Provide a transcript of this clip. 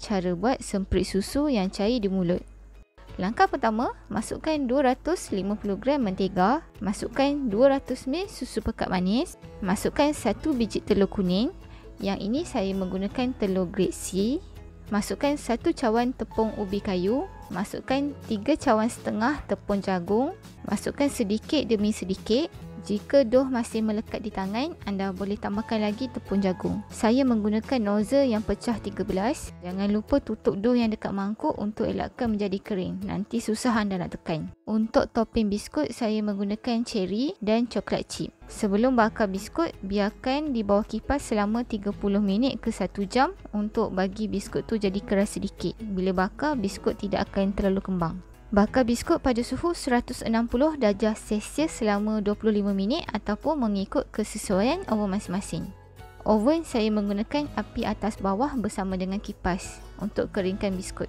cara buat semprit susu yang cair di mulut. Langkah pertama, masukkan 250 gram mentega, masukkan 200 ml susu pekat manis, masukkan 1 biji telur kuning. Yang ini saya menggunakan telur grade C. Masukkan 1 cawan tepung ubi kayu, masukkan 3 cawan setengah tepung jagung, masukkan sedikit demi sedikit. Jika dough masih melekat di tangan, anda boleh tambahkan lagi tepung jagung. Saya menggunakan nozzle yang pecah 13. Jangan lupa tutup dough yang dekat mangkuk untuk elakkan menjadi kering. Nanti susah anda nak tekan. Untuk topping biskut, saya menggunakan cherry dan coklat chip. Sebelum bakar biskut, biarkan di bawah kipas selama 30 minit ke 1 jam untuk bagi biskut tu jadi keras sedikit. Bila bakar, biskut tidak akan terlalu kembang. Bakar biskut pada suhu 160 darjah Celsius selama 25 minit ataupun mengikut kesesuaian oven masing-masing. Oven saya menggunakan api atas bawah bersama dengan kipas untuk keringkan biskut.